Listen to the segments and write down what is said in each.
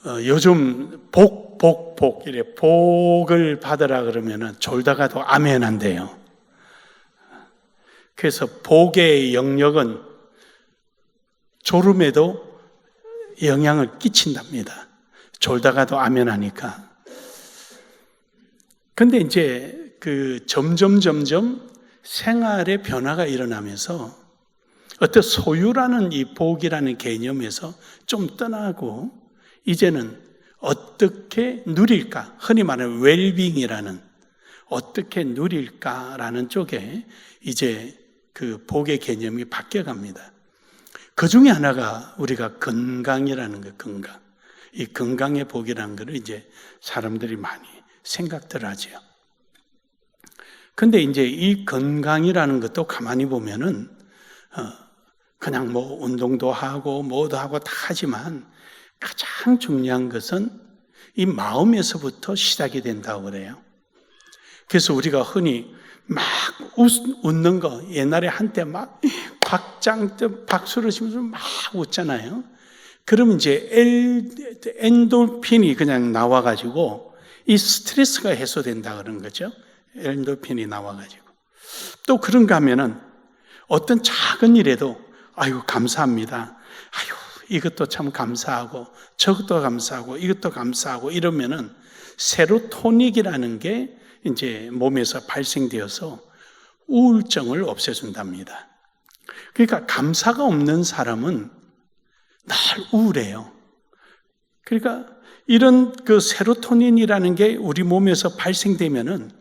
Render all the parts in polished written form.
요즘 이래 복을 받으라 그러면은 졸다가도 아멘 한대요. 그래서 복의 영역은 졸음에도 영향을 끼친답니다. 졸다가도 아멘 하니까. 근데 이제 점점 생활의 변화가 일어나면서 어떤 소유라는 이 복이라는 개념에서 좀 떠나고 이제는 어떻게 누릴까? 흔히 말하는 웰빙이라는 어떻게 누릴까라는 쪽에 이제 그 복의 개념이 바뀌어갑니다. 그 중에 하나가 우리가 건강이라는 거, 건강. 이 건강의 복이라는 것을 이제 사람들이 많이 생각들 하죠. 근데 이제 이 건강이라는 것도 가만히 보면은, 그냥 뭐 운동도 하고 뭐도 하고 다 하지만 가장 중요한 것은 이 마음에서부터 시작이 된다고 그래요. 그래서 우리가 흔히 막 웃는 거, 옛날에 한때 막 박수를 치면서 막 웃잖아요. 그러면 이제 엔돌핀이 그냥 나와가지고 이 스트레스가 해소된다 그런 거죠. 엔돌핀이 나와가지고. 또 그런가 하면은 어떤 작은 일에도 아유 감사합니다. 아유 이것도 참 감사하고 저것도 감사하고 이것도 감사하고 이러면은 세로토닉이라는 게 이제 몸에서 발생되어서 우울증을 없애준답니다. 그러니까 감사가 없는 사람은 늘 우울해요. 그러니까 이런 그 세로토닌이라는 게 우리 몸에서 발생되면은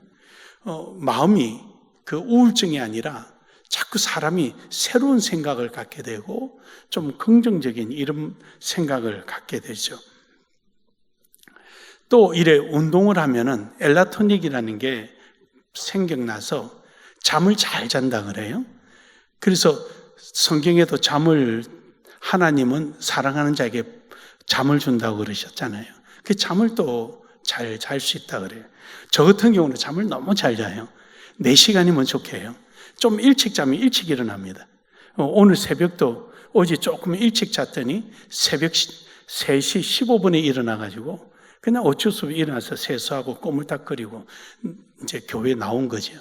마음이 그 우울증이 아니라 자꾸 사람이 새로운 생각을 갖게 되고 좀 긍정적인 이런 생각을 갖게 되죠. 또 이래 운동을 하면은 엘라토닉이라는 게 생겨나서 잠을 잘 잔다 그래요. 그래서 성경에도 하나님은 사랑하는 자에게 잠을 준다고 그러셨잖아요. 그 잠을 또 잘 잘 수 있다 그래요. 저 같은 경우는 잠을 너무 잘 자요. 4시간이면 좋게요. 좀 일찍 자면 일찍 일어납니다. 오늘 새벽도 어제 조금 일찍 잤더니 새벽 3시 15분에 일어나가지고 그냥 어쩔 수 없이 일어나서 세수하고 꼬물딱거리고 이제 교회에 나온 거죠.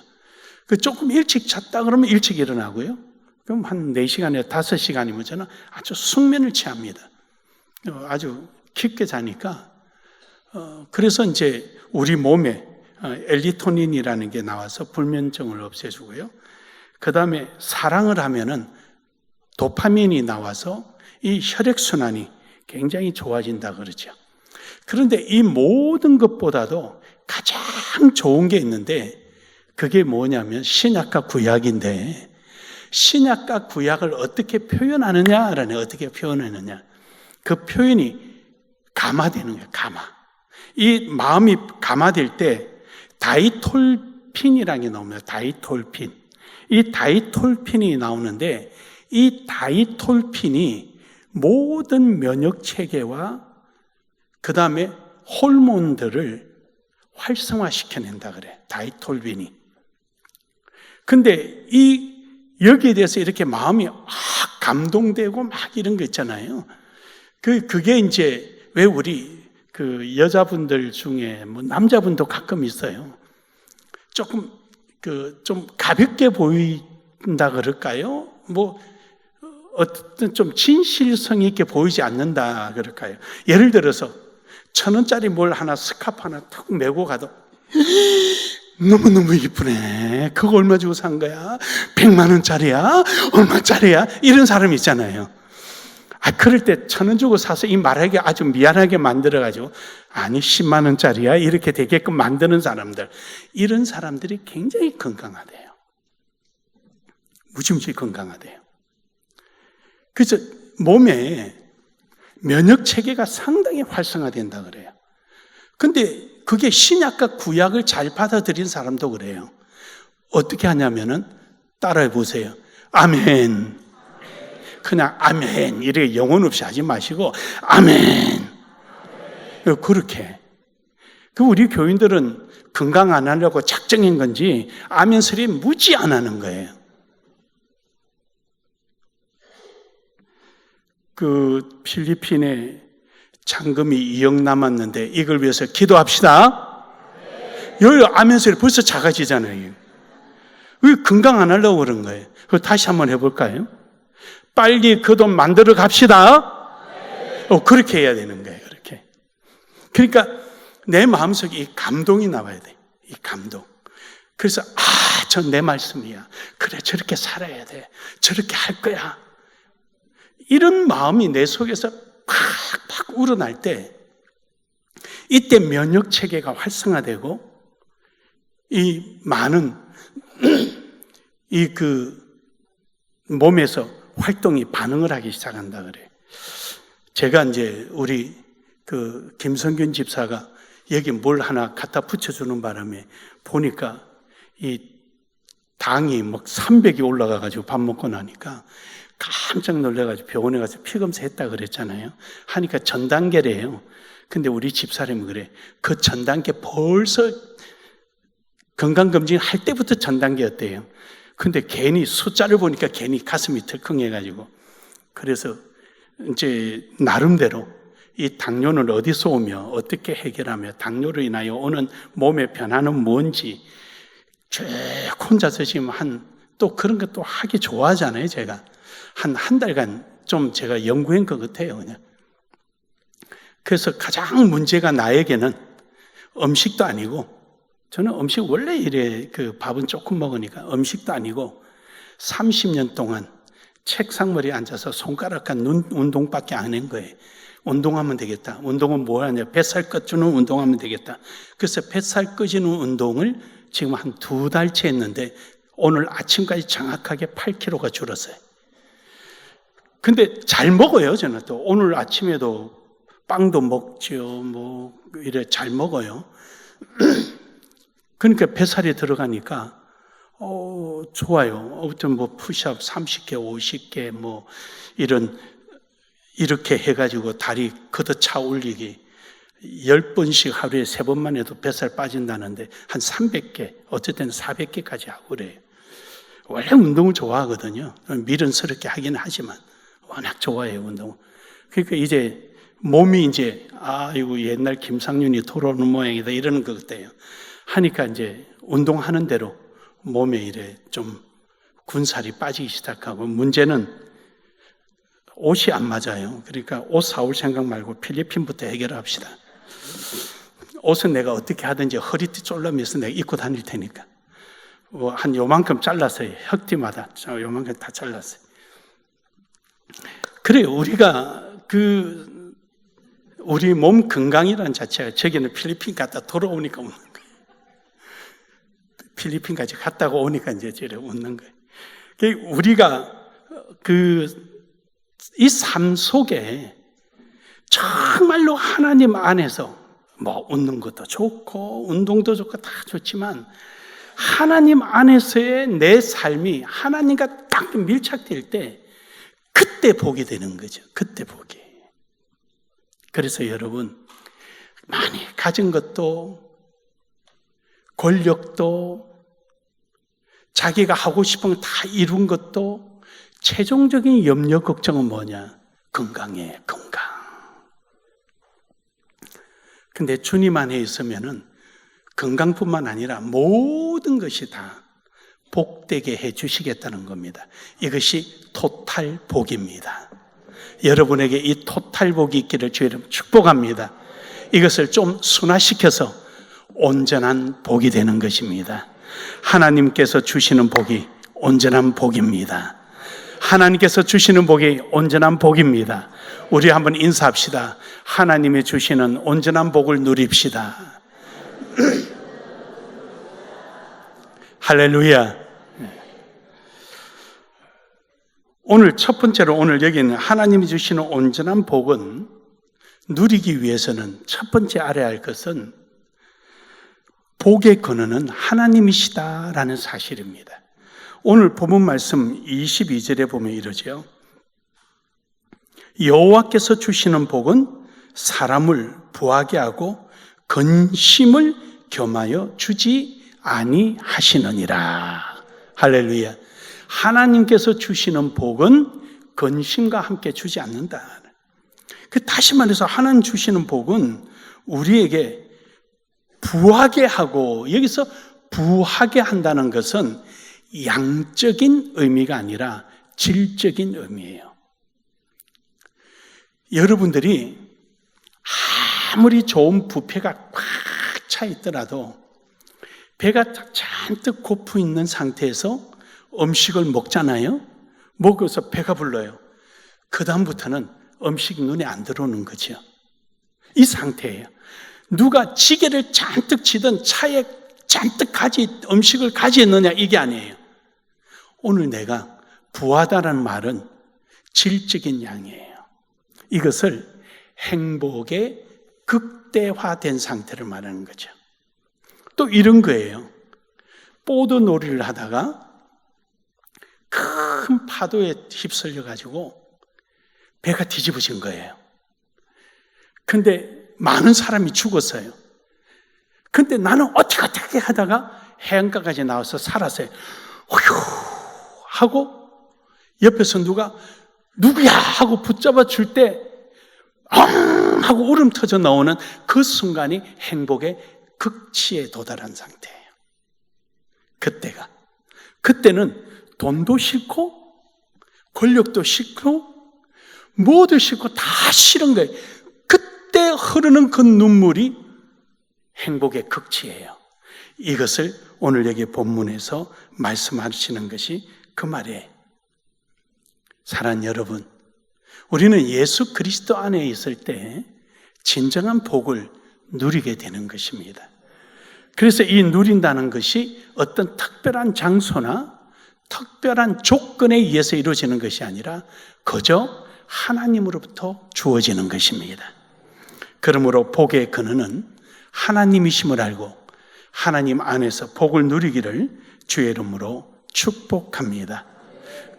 조금 일찍 잤다 그러면 일찍 일어나고요. 그럼 한 4시간이나 5시간이면 저는 아주 숙면을 취합니다. 아주 깊게 자니까. 그래서 이제 우리 몸에 엘리토닌이라는 게 나와서 불면증을 없애주고요. 그 다음에 사랑을 하면은 도파민이 나와서 이 혈액순환이 굉장히 좋아진다 그러죠. 그런데 이 모든 것보다도 가장 좋은 게 있는데 그게 뭐냐면 신약과 구약인데 신약과 구약을 어떻게 표현하느냐라는 어떻게 표현하느냐 그 표현이 감화되는 거예요. 감화. 이 마음이 감화될 때 다이톨핀이라는 게 나옵니다. 다이톨핀. 이 다이톨핀이 나오는데 이 다이톨핀이 모든 면역 체계와 그 다음에 호르몬들을 활성화시켜낸다 그래. 다이톨핀이. 근데 여기에 대해서 이렇게 마음이 감동되고 막 이런 거 있잖아요. 그게 이제 왜 우리 그 여자분들 중에 뭐 남자분도 가끔 있어요. 조금 좀 가볍게 보인다 그럴까요? 뭐 어떤 좀 진실성 있게 보이지 않는다 그럴까요? 예를 들어서 1,000원짜리 뭘 하나 스카프 하나 턱 메고 가도 너무너무 이쁘네. 그거 얼마 주고 산 거야? 100만 원짜리야? 얼마짜리야? 이런 사람이 있잖아요. 그럴 때 1,000원 주고 사서 이 말하기 아주 미안하게 만들어가지고 아니 10만 원짜리야? 이렇게 되게끔 만드는 사람들. 이런 사람들이 굉장히 건강하대요. 무지무지 건강하대요. 그래서 몸에 면역 체계가 상당히 활성화된다 그래요. 근데 그게 신약과 구약을 잘 받아들인 사람도 그래요. 어떻게 하냐면은 따라해 보세요. 아멘. 그냥 아멘 이렇게 영혼 없이 하지 마시고 아멘. 그렇게. 우리 교인들은 건강 안 하려고 작정인 건지 아멘 소리 무지 안 하는 거예요. 필리핀에 잔금이 2억 남았는데 이걸 위해서 기도합시다. 여기 아멘 소리 벌써 작아지잖아요. 왜 건강 안 하려고 그런 거예요? 그거 다시 한번 해볼까요? 빨리 그 돈 만들어 갑시다. 그렇게 해야 되는 거예요. 그렇게. 그러니까 내 마음속에 이 감동이 나와야 돼. 이 감동. 그래서 전 내 말씀이야. 그래, 저렇게 살아야 돼. 저렇게 할 거야. 이런 마음이 내 속에서 팍팍 우러날 때, 이때 면역 체계가 활성화되고 이 많은 몸에서 활동이 반응을 하기 시작한다 그래. 제가 이제 우리 김성균 집사가 여기 뭘 하나 갖다 붙여주는 바람에 보니까 이 당이 막 300이 올라가가지고 밥 먹고 나니까 깜짝 놀래가지고 병원에 가서 피 검사했다 그랬잖아요. 하니까 전단계래요. 근데 우리 집사람이 그래. 그 전단계 벌써 건강검진 할 때부터 전단계였대요. 근데 괜히 숫자를 보니까 괜히 가슴이 덜컹해가지고, 그래서 이제 나름대로 이 당뇨는 어디서 오며 어떻게 해결하며 당뇨로 인하여 오는 몸의 변화는 뭔지 쭉 혼자서 지금 또 그런 것도 하기 좋아하잖아요. 제가 한 달간 좀 제가 연구한 것 같아요. 그냥. 그래서 가장 문제가 나에게는 음식도 아니고, 저는 음식 원래 이래 밥은 조금 먹으니까 음식도 아니고 30년 동안 책상머리에 앉아서 손가락과 눈 운동밖에 안 한 거예요. 운동하면 되겠다. 운동은 뭐 하냐? 뱃살 꺼주는 운동하면 되겠다. 그래서 뱃살 꺼지는 운동을 지금 한 2달째 했는데 오늘 아침까지 정확하게 8kg가 줄었어요. 근데 잘 먹어요. 저는 또 오늘 아침에도 빵도 먹죠. 이래 잘 먹어요. 그러니까 뱃살이 들어가니까 좋아요. 아무튼 푸시업 30개, 50개 이렇게 해가지고 다리 걷어차 올리기 10번씩 하루에 3번만 해도 뱃살 빠진다는데 한 300개, 어쨌든 400개까지 하고 그래요. 원래 운동을 좋아하거든요. 미련스럽게 하긴 하지만 워낙 좋아해요, 운동을. 그러니까 이제 몸이 이제 이거 옛날 김상윤이 돌아오는 모양이다 이러는 것 같아요. 하니까 이제 운동하는 대로 몸에 이래 좀 군살이 빠지기 시작하고, 문제는 옷이 안 맞아요. 그러니까 옷 사올 생각 말고 필리핀부터 해결합시다. 옷은 내가 어떻게 하든지 허리띠 쫄라면서 내가 입고 다닐 테니까. 한 요만큼 잘랐어요. 혁띠마다 요만큼 다 잘랐어요. 그래요. 우리가 우리 몸 건강이라는 자체가, 저기는 필리핀 갔다 돌아오니까 웃는 거예요. 필리핀까지 갔다가 오니까 이제 저래 웃는 거예요. 우리가 이 삶 속에 정말로 하나님 안에서 웃는 것도 좋고 운동도 좋고 다 좋지만 하나님 안에서의 내 삶이 하나님과 딱 밀착될 때 그때 복이 되는 거죠. 그때 복이. 그래서 여러분, 많이 가진 것도 권력도 자기가 하고 싶은 거 다 이룬 것도 최종적인 염려 걱정은 뭐냐? 건강이에요. 건강. 근데 주님 안에 있으면은 건강뿐만 아니라 모든 것이 다 복되게 해 주시겠다는 겁니다. 이것이 토탈 복입니다. 여러분에게 이 토탈 복이 있기를 주의 이름으로 축복합니다. 이것을 좀 순화시켜서 온전한 복이 되는 것입니다. 하나님께서 주시는 복이 온전한 복입니다. 하나님께서 주시는 복이 온전한 복입니다. 우리 한번 인사합시다. 하나님이 주시는 온전한 복을 누립시다. 할렐루야. 오늘 첫 번째로, 오늘 여기는 하나님이 주시는 온전한 복은 누리기 위해서는 첫 번째 알아야 할 것은 복의 근원은 하나님이시다라는 사실입니다. 오늘 본문 말씀 22절에 보면 이러죠. 여호와께서 주시는 복은 사람을 부하게 하고 근심을 겸하여 주지 아니하시느니라. 할렐루야. 하나님께서 주시는 복은 근심과 함께 주지 않는다. 다시 말해서 하나님 주시는 복은 우리에게 부하게 하고, 여기서 부하게 한다는 것은 양적인 의미가 아니라 질적인 의미예요. 여러분들이 아무리 좋은 뷔페가 꽉 차 있더라도 배가 잔뜩 고프 있는 상태에서 음식을 먹잖아요. 먹어서 배가 불러요. 그 다음부터는 음식이 눈에 안 들어오는 거죠. 이 상태예요. 누가 지게를 잔뜩 치든 차에 잔뜩 음식을 가지있느냐, 이게 아니에요. 오늘 내가 부하다라는 말은 질적인 양이에요. 이것을 행복의 극대화된 상태를 말하는 거죠. 또 이런 거예요. 보드놀이를 하다가 큰 파도에 휩쓸려 가지고 배가 뒤집어진 거예요. 근데 많은 사람이 죽었어요. 근데 나는 어떻게 하다가 해안가까지 나와서 살았어요. 휴 하고 옆에서 누구야 하고 붙잡아 줄 때 하고 울음 터져 나오는 그 순간이 행복의 극치에 도달한 상태예요. 그때는 돈도 싫고 권력도 싫고 뭐도 싫고 다 싫은 거예요. 그때 흐르는 그 눈물이 행복의 극치예요. 이것을 오늘 여기 본문에서 말씀하시는 것이 그 말이에요. 사랑하는 여러분, 우리는 예수 그리스도 안에 있을 때 진정한 복을 누리게 되는 것입니다. 그래서 이 누린다는 것이 어떤 특별한 장소나 특별한 조건에 의해서 이루어지는 것이 아니라 그저 하나님으로부터 주어지는 것입니다. 그러므로 복의 근원은 하나님이심을 알고 하나님 안에서 복을 누리기를 주의 이름으로 축복합니다.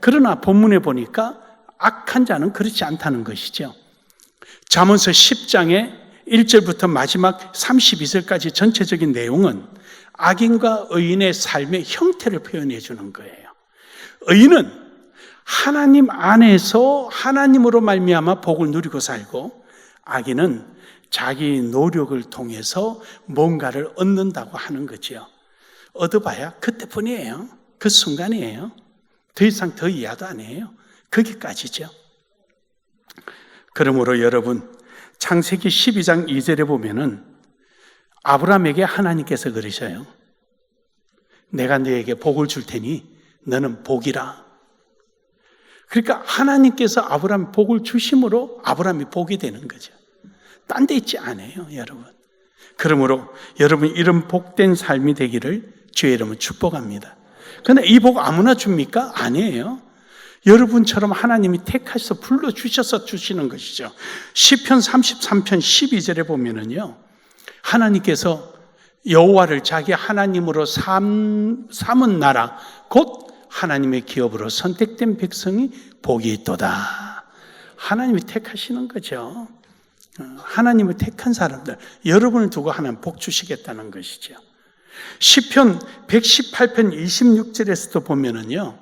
그러나 본문에 보니까 악한 자는 그렇지 않다는 것이죠. 잠언서 10장의 1절부터 마지막 32절까지 전체적인 내용은 악인과 의인의 삶의 형태를 표현해 주는 거예요. 의인은 하나님 안에서 하나님으로 말미암아 복을 누리고 살고, 악인은 자기 노력을 통해서 뭔가를 얻는다고 하는 거죠. 얻어봐야 그때뿐이에요. 그 순간이에요. 더 이상 더 이하도 안 해요. 거기까지죠. 그러므로 여러분, 창세기 12장 2절에 보면은 아브라함에게 하나님께서 그러셔요. 내가 너에게 복을 줄 테니 너는 복이라. 그러니까 하나님께서 아브라함 복을 주심으로 아브라함이 복이 되는 거죠. 딴 데 있지 않아요, 여러분. 그러므로 여러분 이런 복된 삶이 되기를 주의 이름으로 축복합니다. 그런데 이 복 아무나 줍니까? 아니에요. 여러분처럼 하나님이 택하셔서 불러주셔서 주시는 것이죠. 시편 33편 12절에 보면은요, 하나님께서 여호와를 자기 하나님으로 삼은 나라 곧 하나님의 기업으로 선택된 백성이 복이 있도다. 하나님이 택하시는 거죠. 하나님을 택한 사람들, 여러분을 두고 하나님 복 주시겠다는 것이죠. 시편 118편 26절에서도 보면은요,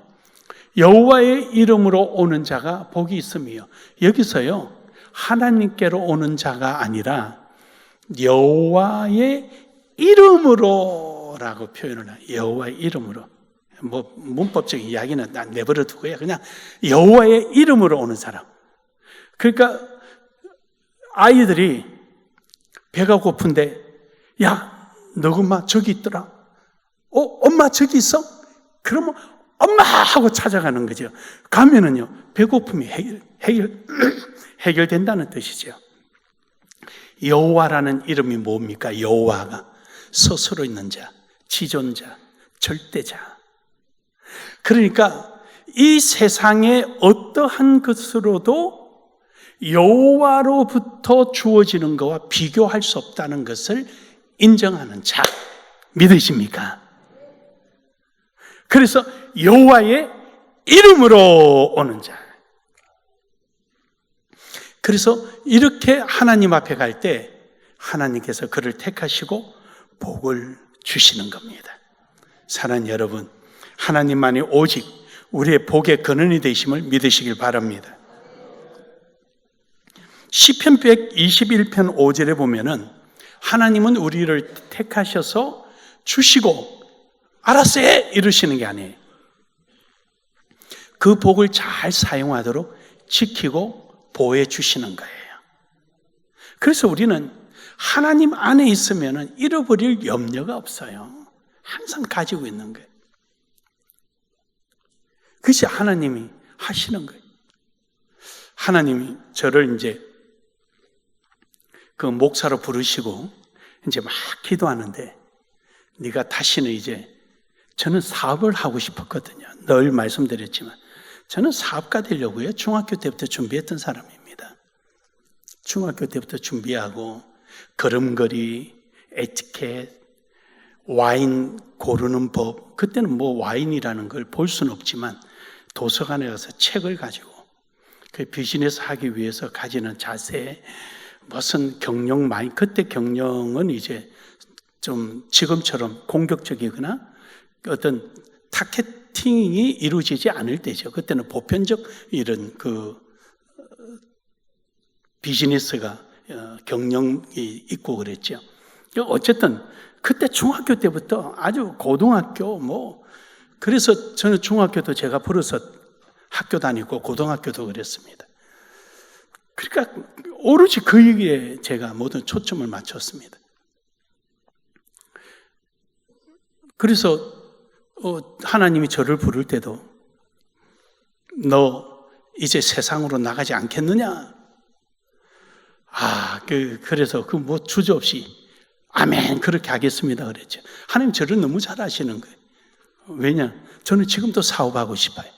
여호와의 이름으로 오는 자가 복이 있으며, 여기서요 하나님께로 오는 자가 아니라 여호와의 이름으로라고 표현을 해요. 여호와의 이름으로. 뭐 문법적인 이야기는 내버려 두고요. 그냥 여호와의 이름으로 오는 사람. 그러니까 아이들이 배가 고픈데, 야, 너 엄마 저기 있더라. 엄마 저기 있어? 그러면 엄마 하고 찾아가는 거죠. 가면은요, 배고픔이 해결된다는 뜻이죠. 여호와라는 이름이 뭡니까? 여호와가 스스로 있는 자, 지존자, 절대자. 그러니까 이 세상의 어떠한 것으로도 여호와로부터 주어지는 것과 비교할 수 없다는 것을 인정하는 자, 믿으십니까? 그래서 여호와의 이름으로 오는 자. 그래서 이렇게 하나님 앞에 갈 때 하나님께서 그를 택하시고 복을 주시는 겁니다. 사랑하는 여러분, 하나님만이 오직 우리의 복의 근원이 되심을 믿으시길 바랍니다. 시편 121편 5절에 보면은 하나님은 우리를 택하셔서 주시고 알았어 해! 이러시는 게 아니에요. 그 복을 잘 사용하도록 지키고 보호해 주시는 거예요. 그래서 우리는 하나님 안에 있으면 잃어버릴 염려가 없어요. 항상 가지고 있는 거예요. 그것이 하나님이 하시는 거예요. 하나님이 저를 이제 그 목사로 부르시고 이제 막 기도하는데, 네가 다시는 이제, 저는 사업을 하고 싶었거든요. 늘 말씀드렸지만 저는 사업가 되려고요. 중학교 때부터 준비했던 사람입니다. 중학교 때부터 준비하고 걸음걸이, 에티켓, 와인 고르는 법, 그때는 뭐 와인이라는 걸 볼 수는 없지만 도서관에 가서 책을 가지고 그 비즈니스 하기 위해서 가지는 자세, 무슨 경영 마인, 그때 경영은 이제 좀 지금처럼 공격적이거나 어떤 타겟팅이 이루어지지 않을 때죠. 그때는 보편적 이런 그 비즈니스가 경영이 있고 그랬죠. 어쨌든 그때 중학교 때부터 아주 고등학교 그래서 저는 중학교도 제가 버릇서 학교 다니고 고등학교도 그랬습니다. 그러니까 오로지 그 얘기에 제가 모든 초점을 맞췄습니다. 그래서 하나님이 저를 부를 때도 너 이제 세상으로 나가지 않겠느냐? 그래서 주저없이 아멘 그렇게 하겠습니다 그랬죠. 하나님 저를 너무 잘 아시는 거예요. 왜냐? 저는 지금도 사업하고 싶어요.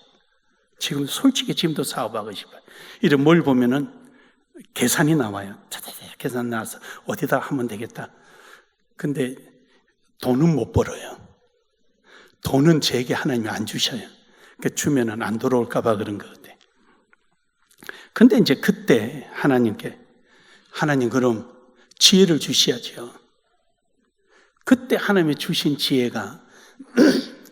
솔직히 지금도 사업하고 싶어요. 이런 뭘 보면은 계산이 나와요. 계산 나와서 어디다 하면 되겠다. 근데 돈은 못 벌어요. 돈은 제게 하나님이 안 주셔요. 그러니까 주면은 안 돌아올까봐 그런 것 같아요. 근데 이제 그때 하나님 그럼 지혜를 주셔야죠. 그때 하나님이 주신 지혜가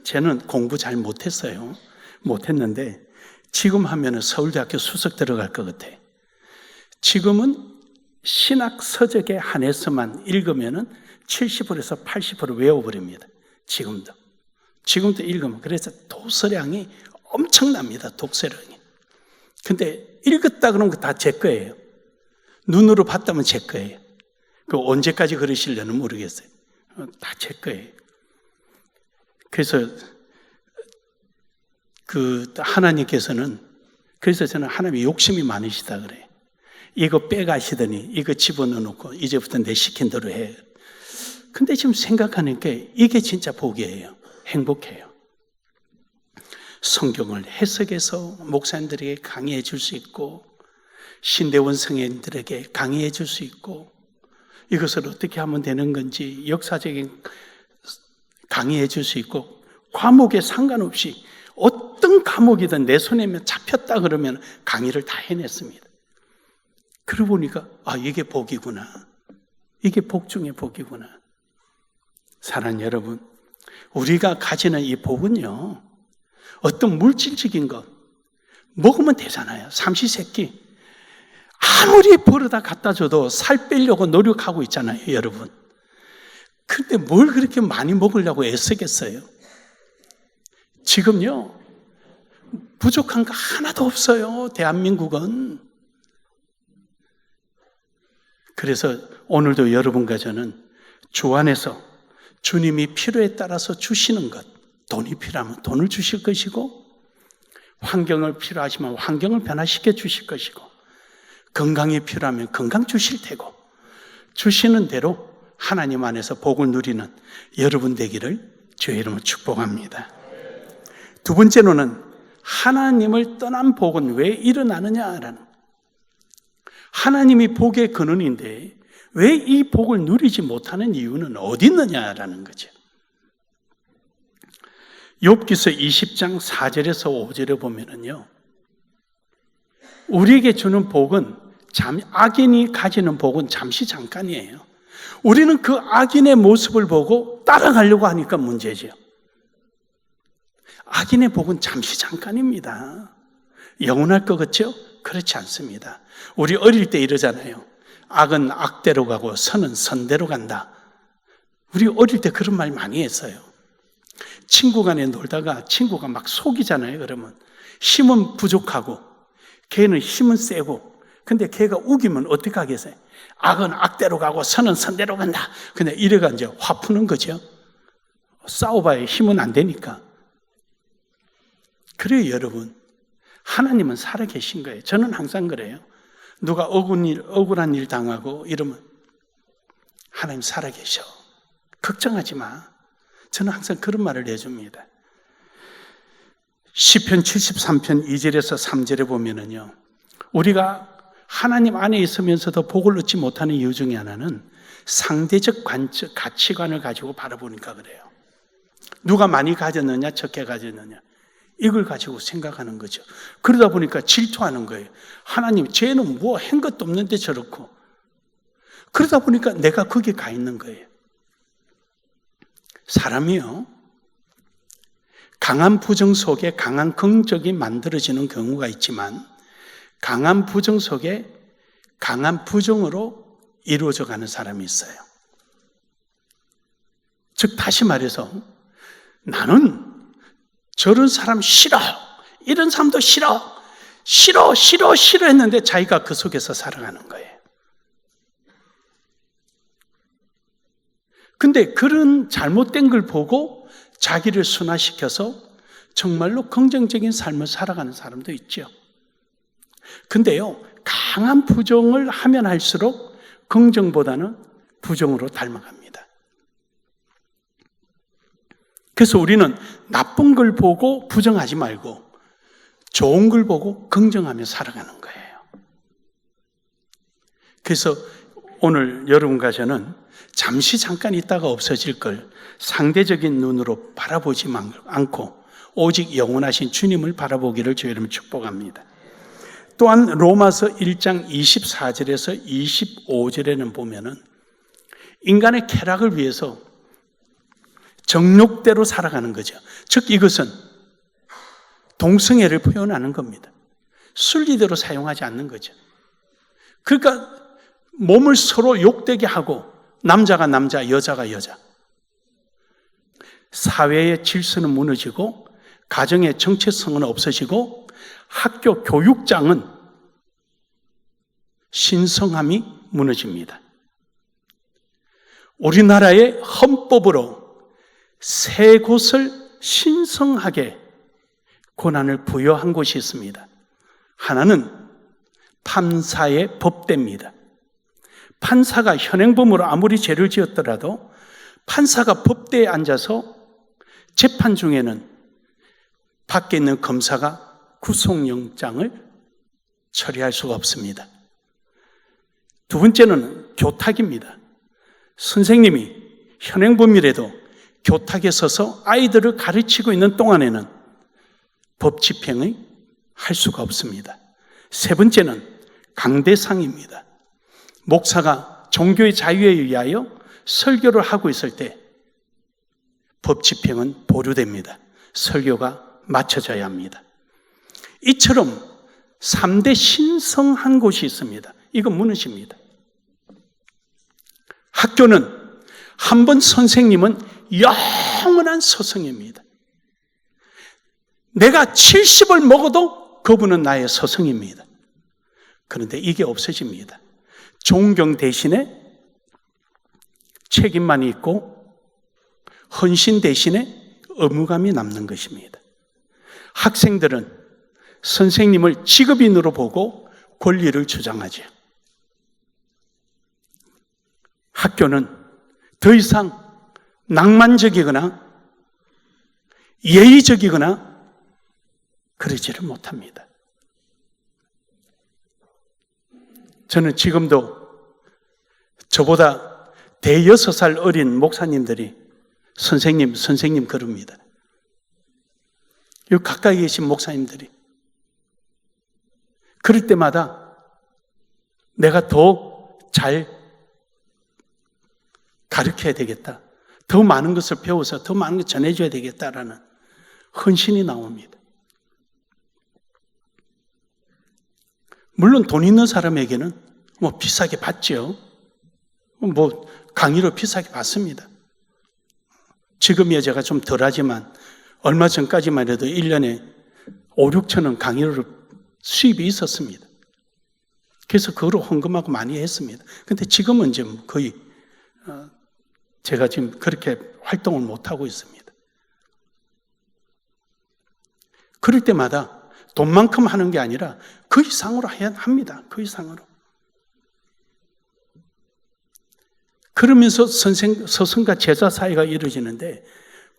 저는 공부 잘 못했어요. 못했는데 지금 하면은 서울대학교 수석 들어갈 것 같아요. 지금은 신학 서적에 한해서만 읽으면은 70%에서 80% 외워버립니다. 지금도 읽으면. 그래서 독서량이 엄청납니다. 독서량이. 근데 읽었다 그러면 다 제 거예요. 눈으로 봤다면 제 거예요. 그 언제까지 그러시려는 모르겠어요. 다 제 거예요. 그래서 하나님께서는, 그래서 저는 하나님이 욕심이 많으시다 그래요. 이거 빼가시더니 이거 집어넣어 놓고 이제부터 내 시킨 대로 해. 근데 지금 생각하니까 이게 진짜 복이에요. 행복해요. 성경을 해석해서 목사님들에게 강의해 줄 수 있고, 신대원 성인들에게 강의해 줄 수 있고, 이것을 어떻게 하면 되는 건지 역사적인 강의해 줄 수 있고, 과목에 상관없이 어떤 과목이든 내 손에 잡혔다 그러면 강의를 다 해냈습니다. 그러고 보니까 이게 복이구나. 이게 복 중에 복이구나. 사랑하는 여러분, 우리가 가지는 이 복은요, 어떤 물질적인 것 먹으면 되잖아요. 삼시세끼 아무리 벌어다 갖다 줘도 살 빼려고 노력하고 있잖아요, 여러분. 근데 뭘 그렇게 많이 먹으려고 애쓰겠어요? 지금요, 부족한 거 하나도 없어요, 대한민국은. 그래서 오늘도 여러분과 저는 주 안에서 주님이 필요에 따라서 주시는 것, 돈이 필요하면 돈을 주실 것이고, 환경을 필요하시면 환경을 변화시켜 주실 것이고, 건강이 필요하면 건강 주실 테고, 주시는 대로 하나님 안에서 복을 누리는 여러분 되기를 주의 이름으로 축복합니다. 두 번째로는 하나님을 떠난 복은 왜 일어나느냐라는, 하나님이 복의 근원인데 왜 이 복을 누리지 못하는 이유는 어디 있느냐라는 거죠. 욥기서 20장 4절에서 5절에 보면은요, 우리에게 주는 복은 악인이 가지는 복은 잠시 잠깐이에요. 우리는 그 악인의 모습을 보고 따라가려고 하니까 문제죠. 악인의 복은 잠시 잠깐입니다. 영원할 것 같죠? 그렇지 않습니다. 우리 어릴 때 이러잖아요. 악은 악대로 가고 선은 선대로 간다. 우리 어릴 때 그런 말 많이 했어요. 친구 간에 놀다가 친구가 막 속이잖아요. 그러면 힘은 부족하고 걔는 힘은 세고, 근데 걔가 우기면 어떻게 하겠어요? 악은 악대로 가고 선은 선대로 간다. 근데 이래가 이제 화 푸는 거죠. 싸워봐야 힘은 안 되니까. 그래요, 여러분. 하나님은 살아계신 거예요. 저는 항상 그래요. 누가 억울한 일 당하고 이러면 하나님 살아계셔. 걱정하지 마. 저는 항상 그런 말을 해줍니다. 시편 73편 2절에서 3절에 보면은요, 우리가 하나님 안에 있으면서도 복을 얻지 못하는 이유 중에 하나는 상대적 가치관을 가지고 바라보니까 그래요. 누가 많이 가졌느냐, 적게 가졌느냐, 이걸 가지고 생각하는 거죠. 그러다 보니까 질투하는 거예요. 하나님, 쟤는 뭐 한 것도 없는데 저렇고. 그러다 보니까 내가 거기에 가 있는 거예요. 사람이요, 강한 부정 속에 강한 긍정이 만들어지는 경우가 있지만 강한 부정 속에 강한 부정으로 이루어져 가는 사람이 있어요. 즉 다시 말해서 나는 저런 사람 싫어, 이런 사람도 싫어 했는데 자기가 그 속에서 살아가는 거예요. 근데 그런 잘못된 걸 보고 자기를 순화시켜서 정말로 긍정적인 삶을 살아가는 사람도 있죠. 근데요, 강한 부정을 하면 할수록 긍정보다는 부정으로 닮아갑니다. 그래서 우리는 나쁜 걸 보고 부정하지 말고 좋은 걸 보고 긍정하며 살아가는 거예요. 그래서 오늘 여러분과 저는 잠시 잠깐 있다가 없어질 걸 상대적인 눈으로 바라보지 않고 오직 영원하신 주님을 바라보기를 주의 이름으로 축복합니다. 또한 로마서 1장 24절에서 25절에는 보면은 인간의 쾌락을 위해서 정욕대로 살아가는 거죠. 즉 이것은 동성애를 표현하는 겁니다. 순리대로 사용하지 않는 거죠. 그러니까 몸을 서로 욕되게 하고 남자가 남자, 여자가 여자. 사회의 질서는 무너지고 가정의 정체성은 없어지고 학교 교육장은 신성함이 무너집니다. 우리나라의 헌법으로 세 곳을 신성하게 권한을 부여한 곳이 있습니다. 하나는 판사의 법대입니다. 판사가 현행범으로 아무리 죄를 지었더라도 판사가 법대에 앉아서 재판 중에는 밖에 있는 검사가 구속영장을 처리할 수가 없습니다. 두 번째는 교탁입니다. 선생님이 현행범이라도 교탁에 서서 아이들을 가르치고 있는 동안에는 법 집행을 할 수가 없습니다. 세 번째는 강대상입니다. 목사가 종교의 자유에 의하여 설교를 하고 있을 때 법 집행은 보류됩니다. 설교가 맞춰져야 합니다. 이처럼 3대 신성한 곳이 있습니다. 이건 무너집니다. 학교는 한 번 선생님은 영원한 스승입니다. 내가 70을 먹어도 그분은 나의 스승입니다. 그런데 이게 없어집니다. 존경 대신에 책임만 있고 헌신 대신에 의무감이 남는 것입니다. 학생들은 선생님을 직업인으로 보고 권리를 주장하죠. 학교는 더 이상 낭만적이거나 예의적이거나 그러지를 못합니다. 저는 지금도 저보다 대여섯 살 어린 목사님들이 선생님 그럽니다. 여기 가까이 계신 목사님들이. 그럴 때마다 내가 더 잘 가르쳐야 되겠다. 더 많은 것을 배워서 더 많은 것 전해줘야 되겠다라는 헌신이 나옵니다. 물론 돈 있는 사람에게는 뭐 비싸게 받죠. 뭐 강의로 비싸게 받습니다. 지금이야 제가 좀 덜하지만 얼마 전까지만 해도 1년에 5, 6천 원 강의로 수입이 있었습니다. 그래서 그거로 헌금하고 많이 했습니다. 근데 지금은 이제 거의 제가 지금 그렇게 활동을 못하고 있습니다. 그럴 때마다 돈만큼 하는 게 아니라 그 이상으로 해야 합니다. 그 이상으로. 그러면서 스승과 제자 사이가 이루어지는데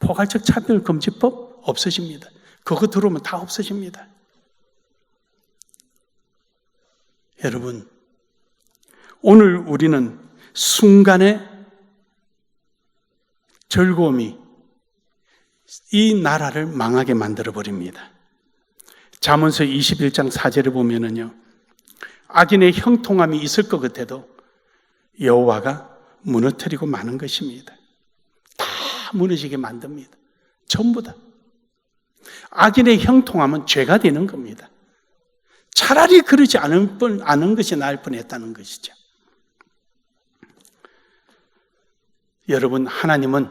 포괄적 차별금지법 없어집니다. 그거 들어오면 다 없어집니다. 여러분, 오늘 우리는 순간의 즐거움이 이 나라를 망하게 만들어버립니다. 잠언서 21장 4절에 보면은요, 악인의 형통함이 있을 것 같아도 여호와가 무너뜨리고 마는 것입니다. 다 무너지게 만듭니다. 전부 다. 악인의 형통함은 죄가 되는 겁니다. 차라리 그러지 않은 것이 나을 뻔했다는 것이죠. 여러분, 하나님은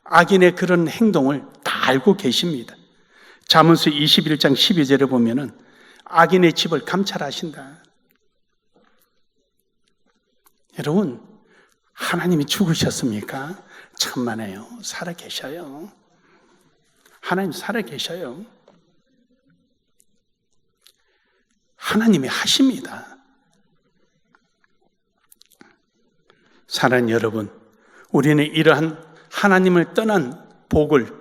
악인의 그런 행동을 다 알고 계십니다. 잠언서 21장 12절에 보면은 악인의 집을 감찰하신다. 여러분, 하나님이 죽으셨습니까? 천만에요. 살아 계셔요. 하나님 살아 계셔요. 하나님이 하십니다. 사랑하는 여러분, 우리는 이러한 하나님을 떠난 복을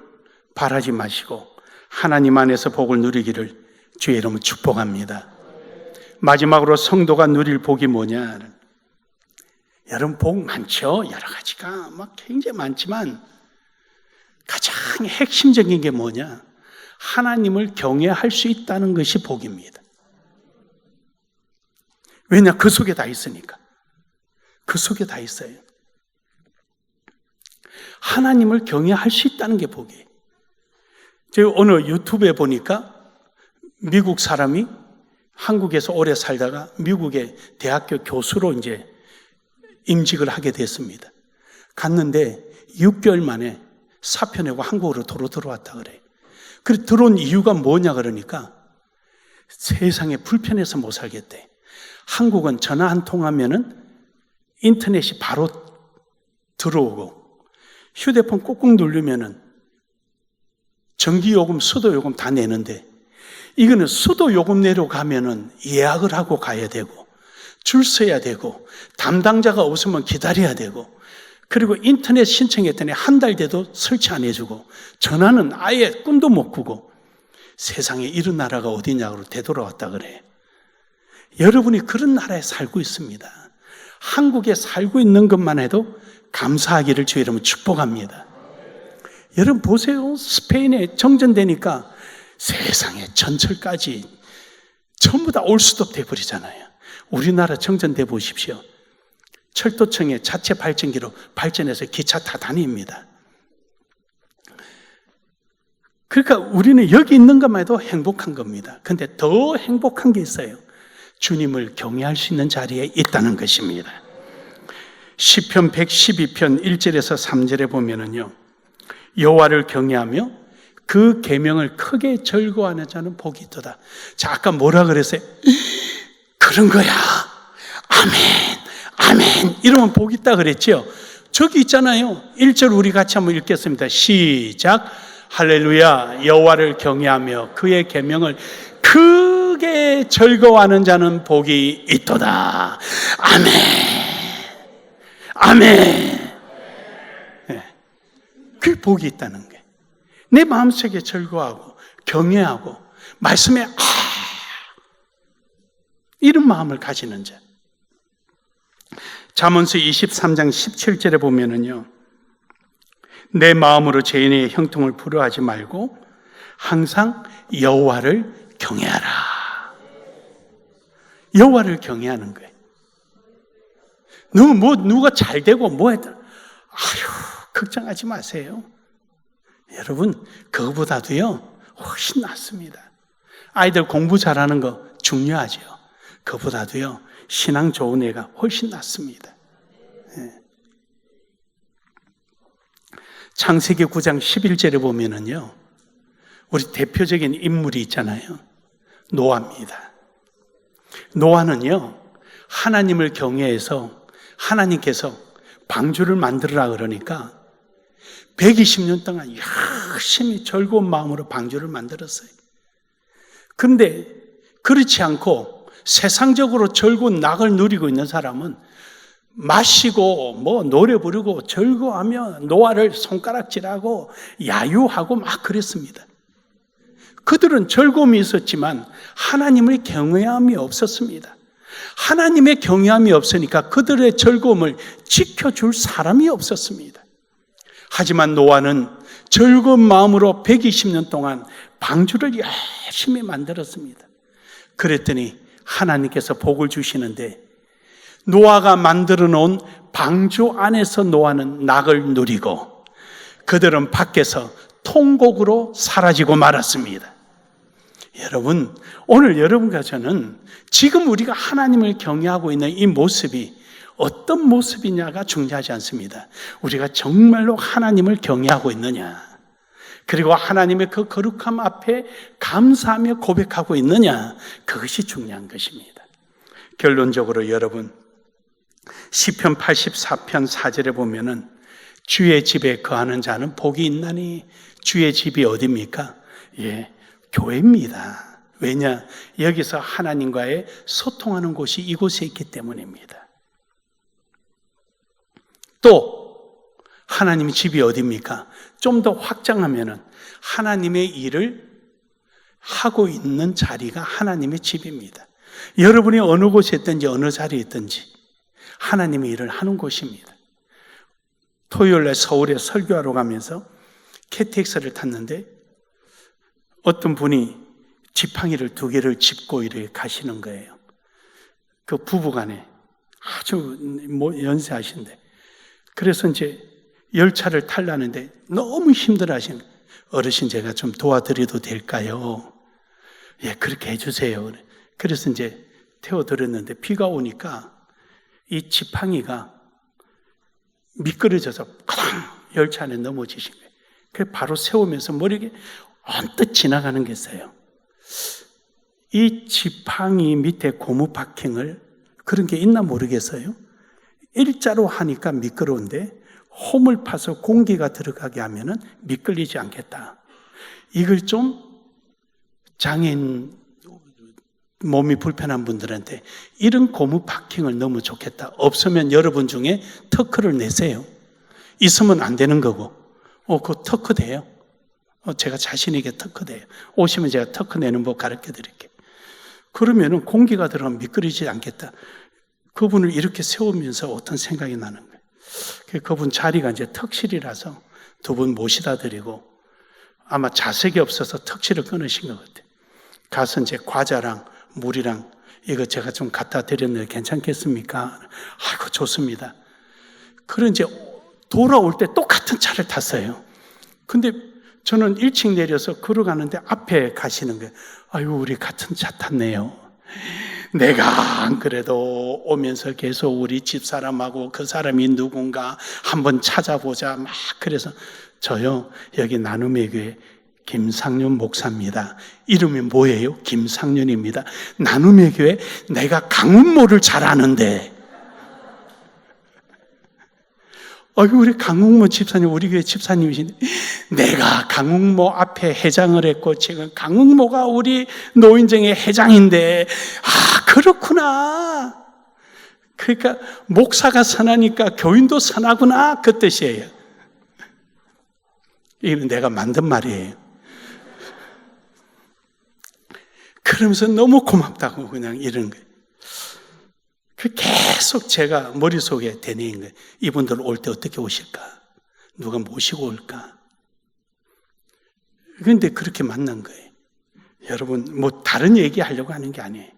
바라지 마시고 하나님 안에서 복을 누리기를 주의 이름으로 축복합니다. 마지막으로 성도가 누릴 복이 뭐냐? 여러분, 복 많죠? 여러 가지가 막 굉장히 많지만 가장 핵심적인 게 뭐냐? 하나님을 경외할 수 있다는 것이 복입니다. 왜냐? 그 속에 다 있으니까. 그 속에 다 있어요. 하나님을 경외할 수 있다는 게 복이에요. 제가 어느 유튜브에 보니까 미국 사람이 한국에서 오래 살다가 미국의 대학교 교수로 이제 임직을 하게 됐습니다. 갔는데 6개월 만에 사표 내고 한국으로 도로 들어왔다 그래요. 그래서 들어온 이유가 뭐냐 그러니까 세상에 불편해서 못 살겠대. 한국은 전화 한 통 하면은 인터넷이 바로 들어오고 휴대폰 꾹꾹 누르면은 전기요금, 수도요금 다 내는데 이거는 수도요금 내러 가면은 예약을 하고 가야 되고 줄 서야 되고 담당자가 없으면 기다려야 되고 그리고 인터넷 신청했더니 한 달 돼도 설치 안 해주고 전화는 아예 꿈도 못 꾸고 세상에 이런 나라가 어디냐고 되돌아왔다 그래. 여러분이 그런 나라에 살고 있습니다. 한국에 살고 있는 것만 해도 감사하기를 주의 이름으로 축복합니다. 여러분 보세요. 스페인에 정전되니까 세상에 전철까지 전부 다 올스톱 돼버리잖아요. 우리나라 정전돼 보십시오. 철도청의 자체 발전기로 발전해서 기차 다 다닙니다. 그러니까 우리는 여기 있는 것만 해도 행복한 겁니다. 근데 더 행복한 게 있어요. 주님을 경외할 수 있는 자리에 있다는 것입니다. 시편 112편 1절에서 3절에 보면은요, 여호와를 경외하며 그 계명을 크게 즐거워하는 자는 복이 있도다. 자, 아까 뭐라 그랬어요? 그런 거야. 아멘, 아멘. 이러면 복이 있다 그랬죠. 저기 있잖아요. 1절 우리 같이 한번 읽겠습니다. 시작. 할렐루야. 여호와를 경외하며 그의 계명을 크게 즐거워하는 자는 복이 있도다. 아멘, 아멘. 네. 그 복이 있다는 거예요. 내 마음속에 즐거워하고 경외하고 말씀에 이런 마음을 가지는 자. 잠언서 23장 17절에 보면은요, 내 마음으로 죄인의 형통을 부러워하지 말고 항상 여호와를 경외하라. 여호와를 경외하는 거예요. 너무 누가 잘 되고 뭐 했다. 걱정하지 마세요. 여러분, 그거보다도요 훨씬 낫습니다. 아이들 공부 잘하는 거 중요하죠. 그보다도요, 신앙 좋은 애가 훨씬 낫습니다. 창세기 9장 11절에 보면은요, 우리 대표적인 인물이 있잖아요. 노아입니다. 노아는요, 하나님을 경외해서 하나님께서 방주를 만들으라 그러니까 120년 동안 열심히 즐거운 마음으로 방주를 만들었어요. 근데 그렇지 않고 세상적으로 즐거운 낙을 누리고 있는 사람은 마시고 뭐 노래 부르고 즐거워하며 노아를 손가락질하고 야유하고 막 그랬습니다. 그들은 즐거움이 있었지만 하나님을 경외함이 없었습니다. 하나님의 경외함이 없으니까 그들의 즐거움을 지켜줄 사람이 없었습니다. 하지만 노아는 즐거운 마음으로 120년 동안 방주를 열심히 만들었습니다. 그랬더니 하나님께서 복을 주시는데 노아가 만들어 놓은 방주 안에서 노아는 낙을 누리고 그들은 밖에서 통곡으로 사라지고 말았습니다. 여러분, 오늘 여러분과 저는 지금 우리가 하나님을 경외하고 있는 이 모습이 어떤 모습이냐가 중요하지 않습니다. 우리가 정말로 하나님을 경외하고 있느냐, 그리고 하나님의 그 거룩함 앞에 감사하며 고백하고 있느냐, 그것이 중요한 것입니다. 결론적으로 여러분, 시편 84편 4절에 보면은 주의 집에 거하는 자는 복이 있나니, 주의 집이 어디입니까? 교회입니다. 왜냐? 여기서 하나님과의 소통하는 곳이 이곳에 있기 때문입니다. 또 하나님의 집이 어디입니까? 좀 더 확장하면은 하나님의 일을 하고 있는 자리가 하나님의 집입니다. 여러분이 어느 곳에 있든지 어느 자리에 있든지 하나님의 일을 하는 곳입니다. 토요일에 서울에 설교하러 가면서 KTX를 탔는데 어떤 분이 지팡이를 2개를 짚고 이렇게 가시는 거예요. 그 부부간에 아주 연세하신데, 그래서 이제 열차를 타려는데 너무 힘들어 하시는 거예요. 어르신, 제가 좀 도와드려도 될까요? 예, 그렇게 해주세요. 그래서 이제 태워드렸는데 비가 오니까 이 지팡이가 미끄러져서 열차 안에 넘어지신 거예요. 그래서 바로 세우면서 머리에 언뜻 지나가는 게 있어요. 이 지팡이 밑에 고무 파킹을, 그런 게 있나 모르겠어요. 일자로 하니까 미끄러운데 홈을 파서 공기가 들어가게 하면은 미끌리지 않겠다. 이걸 좀 장애인, 몸이 불편한 분들한테 이런 고무 파킹을 넣으면 좋겠다. 없으면 여러분 중에 터크를 내세요. 있으면 안 되는 거고. 그거 터크 돼요. 제가 자신 있게 터크 돼요. 오시면 제가 터크 내는 법 가르쳐 드릴게요. 그러면은 공기가 들어가면 미끄러지지 않겠다. 그분을 이렇게 세우면서 어떤 생각이 나는 거예요. 그분 자리가 이제 턱실이라서 2분 모시다 드리고, 아마 자석이 없어서 턱실을 끊으신 것 같아요. 가서 이제 과자랑 물이랑 이거 제가 좀 갖다 드렸는데 괜찮겠습니까? 아이고, 좋습니다. 그런 이제 돌아올 때 똑같은 차를 탔어요. 근데 저는 1층 내려서 걸어가는데 앞에 가시는 거예요. 아유, 우리 같은 차 탔네요. 내가 안 그래도 오면서 계속 우리 집사람하고 그 사람이 누군가 한번 찾아보자 막 그래서, 저요, 여기 나눔의 교회 김상윤 목사입니다. 이름이 뭐예요? 김상윤입니다. 나눔의 교회 내가 강운모를 잘 아는데. 우리 강웅모 집사님, 우리 교회 집사님이신데, 내가 강웅모 앞에 회장을 했고 지금 강웅모가 우리 노인정의 회장인데, 그렇구나. 그러니까 목사가 선하니까 교인도 선하구나, 그 뜻이에요. 이건 내가 만든 말이에요. 그러면서 너무 고맙다고 그냥 이러는 거예요. 계속 제가 머릿속에 되뇌인 거예요. 이분들 올 때 어떻게 오실까? 누가 모시고 올까? 그런데 그렇게 만난 거예요. 여러분, 뭐 다른 얘기 하려고 하는 게 아니에요.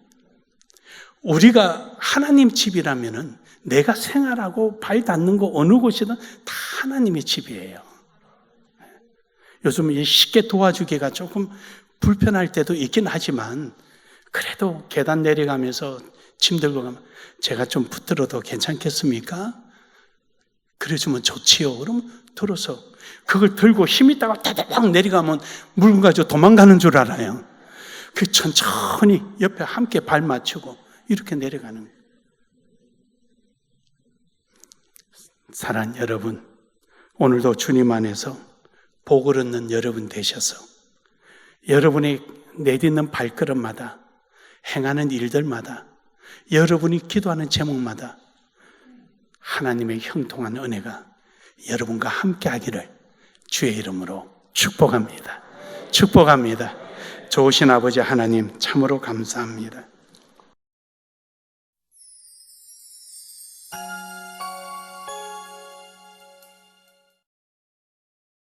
우리가 하나님 집이라면은 내가 생활하고 발 닿는 거 어느 곳이든 다 하나님의 집이에요. 요즘 쉽게 도와주기가 조금 불편할 때도 있긴 하지만, 그래도 계단 내려가면서 짐 들고 가면 제가 좀 붙들어도 괜찮겠습니까? 그래주면 좋지요. 그러면 들어서 그걸 들고 힘 있다가 다다닥 내려가면 물건 가지고 도망가는 줄 알아요. 그 천천히 옆에 함께 발 맞추고 이렇게 내려가는 거예요. 사랑하는 여러분, 오늘도 주님 안에서 복을 얻는 여러분 되셔서 여러분이 내딛는 발걸음마다 행하는 일들마다 여러분이 기도하는 제목마다 하나님의 형통한 은혜가 여러분과 함께 하기를 주의 이름으로 축복합니다. 축복합니다. 좋으신 아버지 하나님 참으로 감사합니다.